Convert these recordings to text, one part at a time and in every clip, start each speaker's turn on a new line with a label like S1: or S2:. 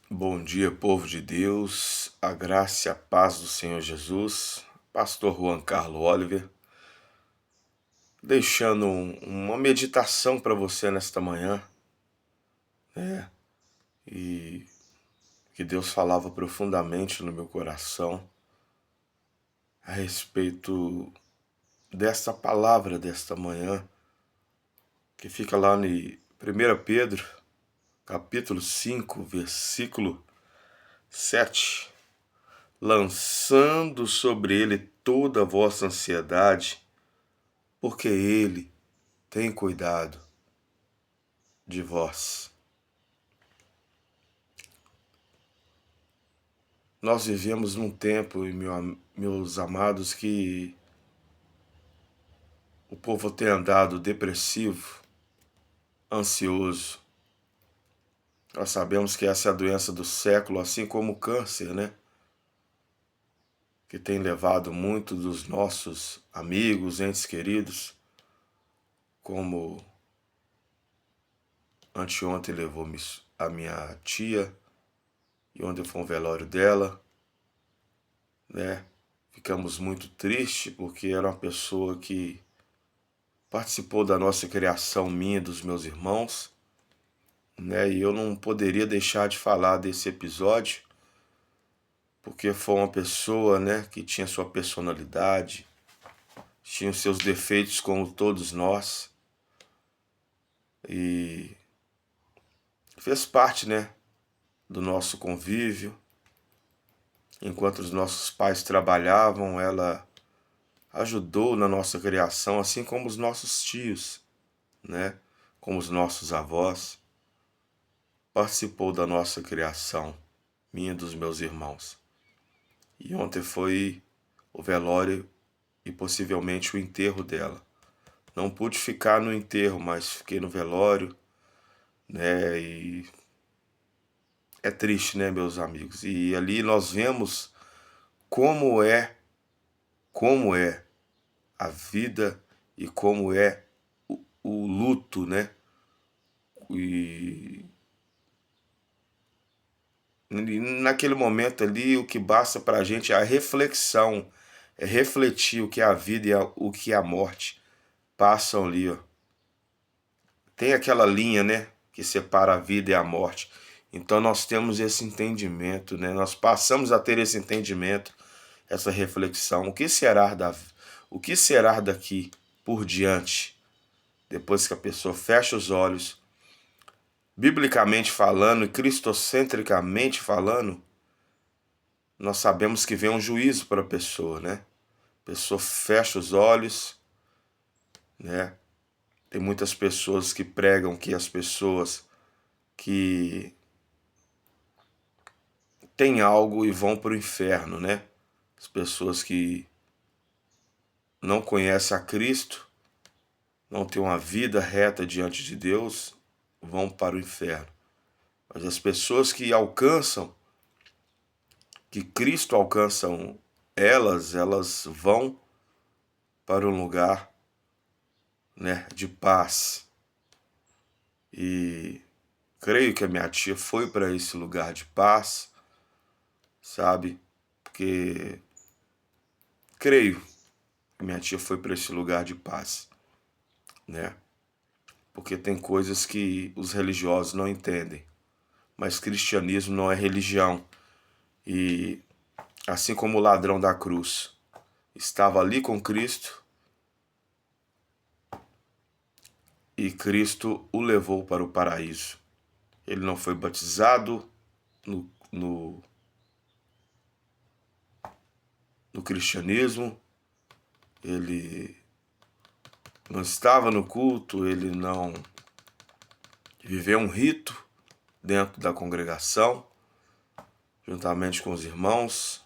S1: Bom dia, povo de Deus, a graça e a paz do Senhor Jesus. Pastor Juan Carlos Oliver, deixando uma meditação para você nesta manhã, né? E que Deus falava profundamente no meu coração a respeito desta palavra desta manhã, que fica lá em 1 Pedro, capítulo 5, versículo 7. Lançando sobre ele toda a vossa ansiedade, porque ele tem cuidado de vós. Nós vivemos num tempo, meus amados, que o povo tem andado depressivo, ansioso. Nós sabemos que essa é a doença do século, assim como o câncer, né? Que tem levado muito dos nossos amigos, entes queridos, como anteontem levou a minha tia, e ontem foi um velório dela, né? Ficamos muito tristes porque era uma pessoa que participou da nossa criação, minha e dos meus irmãos, né? E eu não poderia deixar de falar desse episódio, porque foi uma pessoa, né, que tinha sua personalidade, tinha os seus defeitos como todos nós, e fez parte, né, do nosso convívio. Enquanto os nossos pais trabalhavam, ela ajudou na nossa criação, assim como os nossos tios, né, como os nossos avós, participou da nossa criação, minha e dos meus irmãos. E ontem foi o velório e possivelmente o enterro dela. Não pude ficar no enterro, mas fiquei no velório, né? E é triste, né, meus amigos? E ali nós vemos como é a vida e como é o luto, né? E naquele momento ali, o que basta para a gente é a reflexão, é refletir o que é a vida e o que é a morte. Passam ali, ó. Tem aquela linha, né, que separa a vida e a morte. Então nós temos esse entendimento, né? Nós passamos a ter esse entendimento, essa reflexão. O que será daqui por diante, depois que a pessoa fecha os olhos, biblicamente falando e cristocentricamente falando, nós sabemos que vem um juízo para a pessoa, né? A pessoa fecha os olhos, né? Tem muitas pessoas que pregam que as pessoas que têm algo e vão para o inferno, né? As pessoas que não conhecem a Cristo, não têm uma vida reta diante de Deus, vão para o inferno. Mas as pessoas que alcançam, que Cristo alcançam elas vão para um lugar, né, de paz. E creio que a minha tia foi para esse lugar de paz, sabe? Porque creio que minha tia foi para esse lugar de paz, né? Porque tem coisas que os religiosos não entendem. Mas cristianismo não é religião. E assim como o ladrão da cruz estava ali com Cristo e Cristo o levou para o paraíso. Ele não foi batizado no cristianismo, ele não estava no culto, ele não viveu um rito dentro da congregação, juntamente com os irmãos,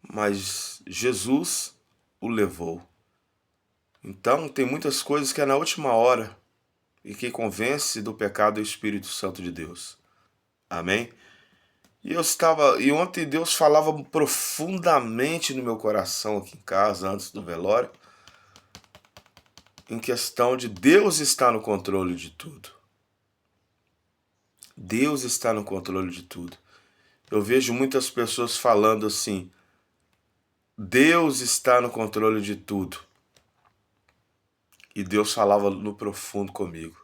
S1: mas Jesus o levou. Então, tem muitas coisas que é na última hora e que convence do pecado é o Espírito Santo de Deus. Amém? E ontem Deus falava profundamente no meu coração aqui em casa, antes do velório, em questão de Deus estar no controle de tudo. Deus está no controle de tudo. Eu vejo muitas pessoas falando assim, Deus está no controle de tudo. E Deus falava no profundo comigo.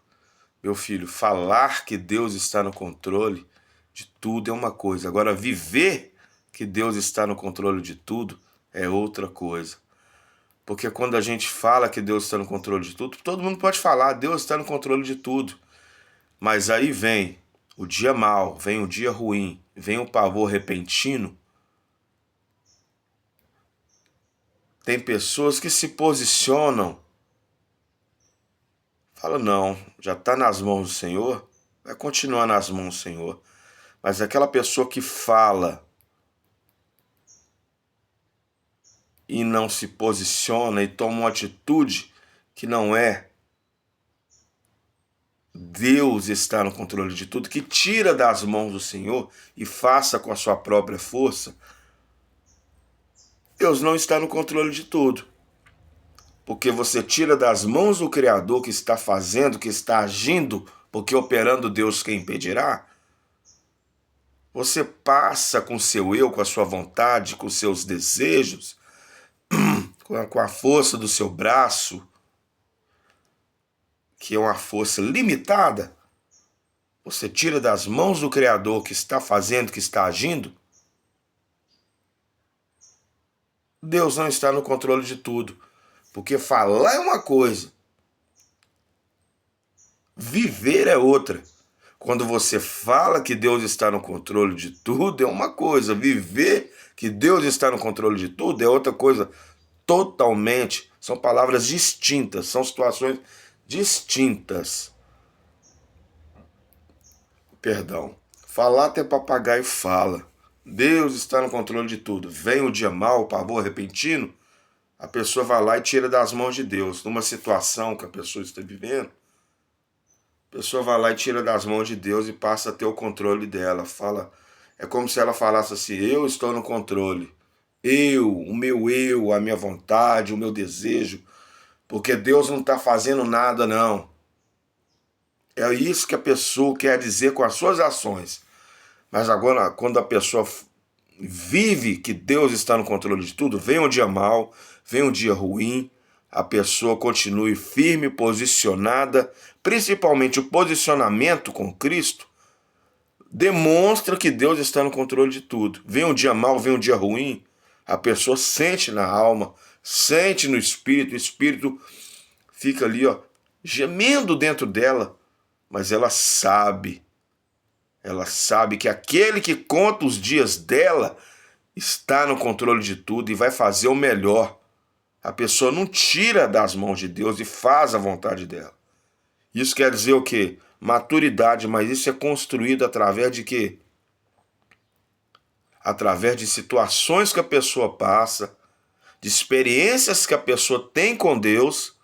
S1: Meu filho, falar que Deus está no controle de tudo é uma coisa. Agora, viver que Deus está no controle de tudo é outra coisa. Porque quando a gente fala que Deus está no controle de tudo, todo mundo pode falar, Deus está no controle de tudo. Mas aí vem o dia mau, vem o dia ruim, vem o pavor repentino. Tem pessoas que se posicionam, falam, não, já está nas mãos do Senhor, vai continuar nas mãos do Senhor. Mas aquela pessoa que fala e não se posiciona e toma uma atitude que não é Deus está no controle de tudo, que tira das mãos do Senhor e faça com a sua própria força, Deus não está no controle de tudo. Porque você tira das mãos do Criador que está fazendo, que está agindo, porque operando Deus quem impedirá. Você passa com seu eu, com a sua vontade, com seus desejos, com a força do seu braço, que é uma força limitada. Você tira das mãos do Criador que está fazendo, que está agindo. Deus não está no controle de tudo. Porque falar é uma coisa, viver é outra. Quando você fala que Deus está no controle de tudo, é uma coisa. Viver que Deus está no controle de tudo é outra coisa totalmente. São palavras distintas, são situações distintas. Perdão. Falar até papagaio fala. Deus está no controle de tudo. Vem o dia mau, o pavor repentino, a pessoa vai lá e tira das mãos de Deus. Numa situação que a pessoa está vivendo, a pessoa vai lá e tira das mãos de Deus e passa a ter o controle dela. Fala, é como se ela falasse assim, eu estou no controle. O meu eu, a minha vontade, o meu desejo. Porque Deus não está fazendo nada, não. É isso que a pessoa quer dizer com as suas ações. Mas agora, quando a pessoa vive que Deus está no controle de tudo, vem um dia mau, vem um dia ruim, a pessoa continue firme, posicionada, principalmente o posicionamento com Cristo, demonstra que Deus está no controle de tudo. Vem um dia mau, vem um dia ruim, a pessoa sente na alma, sente no espírito, o espírito fica ali, ó, gemendo dentro dela, mas ela sabe que aquele que conta os dias dela está no controle de tudo e vai fazer o melhor. A pessoa não tira das mãos de Deus e faz a vontade dela. Isso quer dizer o quê? Maturidade, mas isso é construído através de quê? Através de situações que a pessoa passa, de experiências que a pessoa tem com Deus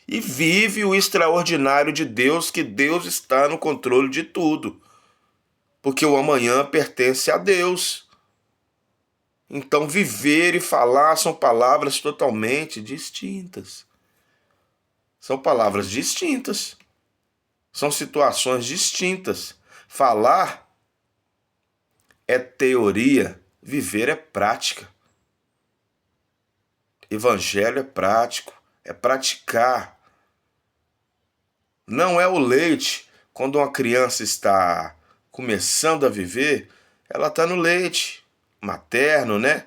S1: e vive o extraordinário de Deus, que Deus está no controle de tudo. Porque o amanhã pertence a Deus. Então, viver e falar são palavras totalmente distintas. São palavras distintas. São situações distintas. Falar é teoria, viver é prática. Evangelho é prático, é praticar. Não é o leite. Quando uma criança está começando a viver, ela está no leite materno, né?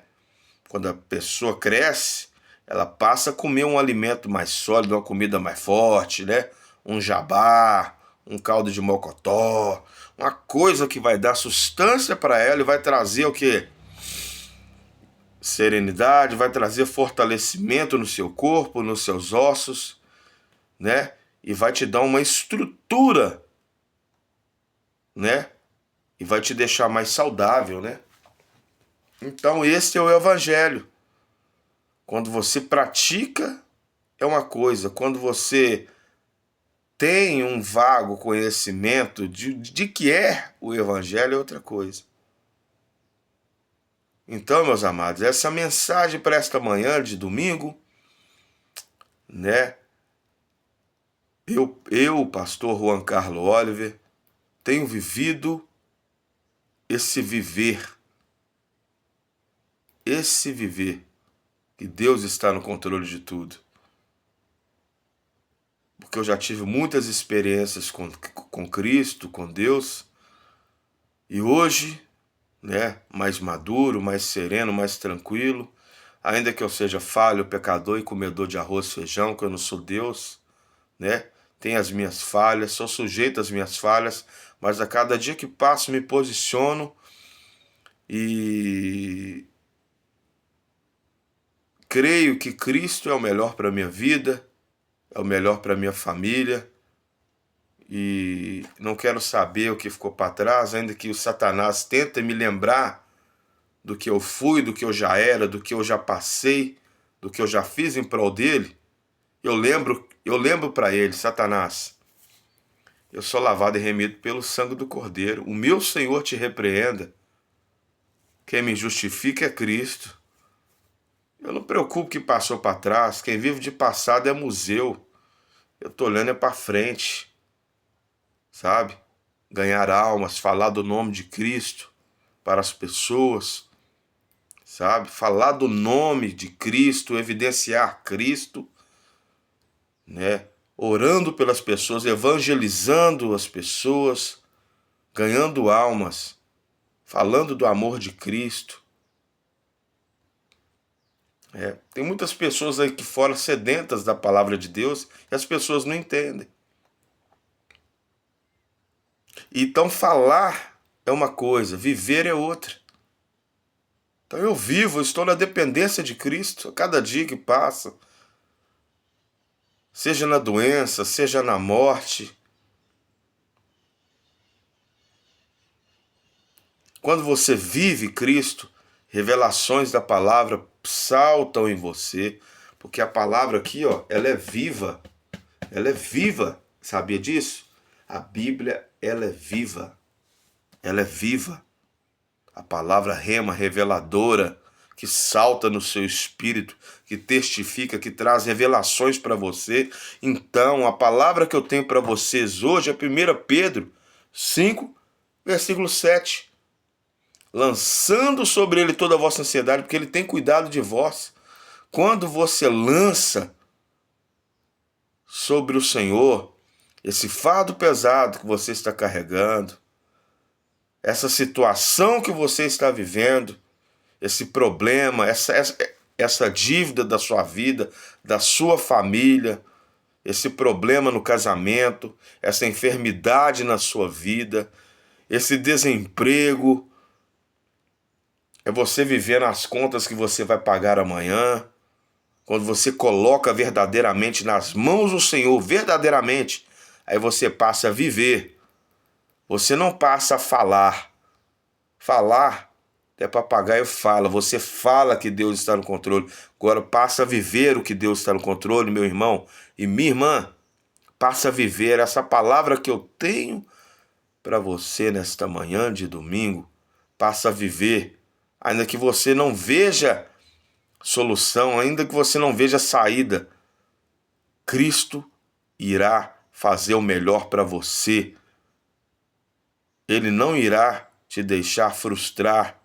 S1: Quando a pessoa cresce, ela passa a comer um alimento mais sólido, uma comida mais forte, né? Um jabá, um caldo de mocotó, uma coisa que vai dar sustância para ela e vai trazer o quê? Serenidade, vai trazer fortalecimento no seu corpo, nos seus ossos, né? E vai te dar uma estrutura, né? E vai te deixar mais saudável, né? Então esse é o Evangelho. Quando você pratica, é uma coisa. Quando você tem um vago conhecimento de que é o Evangelho, é outra coisa. Então, meus amados, essa mensagem para esta manhã de domingo, né? Eu, pastor Juan Carlos Oliver, tenho vivido esse viver, que Deus está no controle de tudo. Porque eu já tive muitas experiências com Cristo, com Deus, e hoje, né, mais maduro, mais sereno, mais tranquilo, ainda que eu seja falho, pecador e comedor de arroz e feijão, que eu não sou Deus, né? Tenho as minhas falhas, sou sujeito às minhas falhas, mas a cada dia que passo me posiciono e creio que Cristo é o melhor para a minha vida, é o melhor para a minha família, e não quero saber o que ficou para trás, ainda que o Satanás tente me lembrar do que eu fui, do que eu já era, do que eu já passei, do que eu já fiz em prol dele. Eu lembro para ele: Satanás, eu sou lavado e remido pelo sangue do Cordeiro. O meu Senhor te repreenda. Quem me justifica é Cristo. Eu não me preocupo que passou para trás. Quem vive de passado é museu. Eu tô olhando para frente, sabe? Ganhar almas, falar do nome de Cristo para as pessoas, sabe? Falar do nome de Cristo, evidenciar Cristo, né? Orando pelas pessoas, evangelizando as pessoas, ganhando almas, falando do amor de Cristo. Tem muitas pessoas aí que fora sedentas da palavra de Deus e as pessoas não entendem. Então falar é uma coisa, viver é outra. Então eu vivo, eu estou na dependência de Cristo a cada dia que passa. Seja na doença, seja na morte. Quando você vive Cristo, revelações da palavra saltam em você, porque a palavra aqui, ó, ela é viva. Ela é viva. Sabia disso? A Bíblia, ela é viva. Ela é viva. A palavra rema, reveladora, que salta no seu espírito, que testifica, que traz revelações para você. Então, a palavra que eu tenho para vocês hoje é 1 Pedro 5, versículo 7. Lançando sobre ele toda a vossa ansiedade, porque ele tem cuidado de vós. Quando você lança sobre o Senhor esse fardo pesado que você está carregando, essa situação que você está vivendo, esse problema, essa dívida da sua vida, da sua família, esse problema no casamento, essa enfermidade na sua vida, esse desemprego, é você viver nas contas que você vai pagar amanhã. Quando você coloca verdadeiramente nas mãos do Senhor, verdadeiramente, aí você passa a viver. Você não passa a falar. Falar é papagaio fala. Você fala que Deus está no controle. Agora passa a viver o que Deus está no controle, meu irmão e minha irmã. Passa a viver essa palavra que eu tenho para você nesta manhã de domingo. Passa a viver. Ainda que você não veja solução, ainda que você não veja saída, Cristo irá fazer o melhor para você. Ele não irá te deixar frustrar.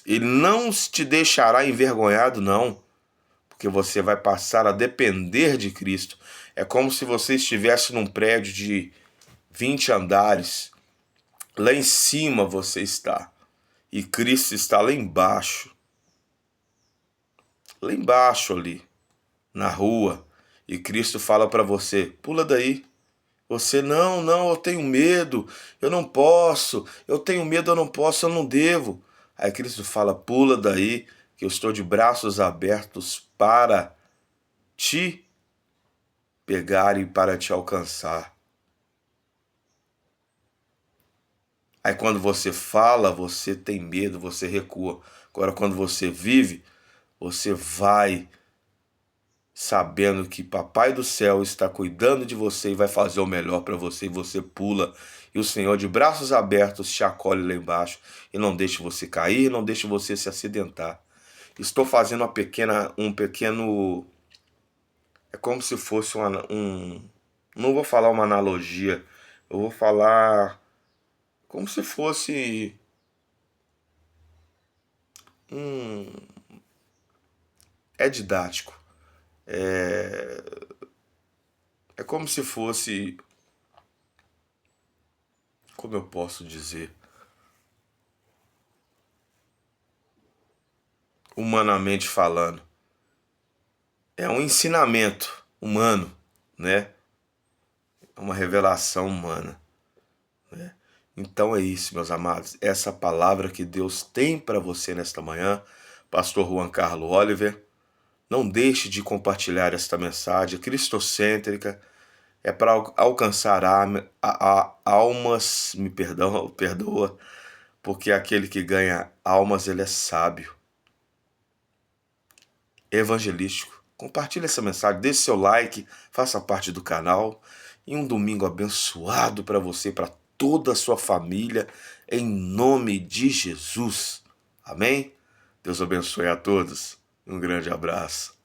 S1: Ele não te deixará envergonhado, não. Porque você vai passar a depender de Cristo. É como se você estivesse num prédio de 20 andares. Lá em cima você está. E Cristo está lá embaixo. Lá embaixo ali, na rua. E Cristo fala para você: pula daí. Você, não, eu tenho medo, eu não posso, eu tenho medo, eu não posso, eu não devo. Aí Cristo fala: pula daí, que eu estou de braços abertos para te pegar e para te alcançar. Aí quando você fala, você tem medo, você recua. Agora quando você vive, você vai sabendo que Papai do Céu está cuidando de você e vai fazer o melhor para você, e você pula, e o Senhor de braços abertos te acolhe lá embaixo e não deixa você cair, não deixa você se acidentar. Estou fazendo um pequeno, é como se fosse não vou falar uma analogia, Eu vou falar como se fosse é didático. É como se fosse, como eu posso dizer, humanamente falando. É um ensinamento humano, né? É uma revelação humana. Então é isso, meus amados. Essa palavra que Deus tem para você nesta manhã, Pastor Juan Carlos Oliver. Não deixe de compartilhar esta mensagem cristocêntrica. É para alcançar almas, perdoa, porque aquele que ganha almas, ele é sábio, evangelístico. Compartilhe essa mensagem, deixe seu like, faça parte do canal. E um domingo abençoado para você, para toda a sua família, em nome de Jesus. Amém? Deus abençoe a todos. Um grande abraço.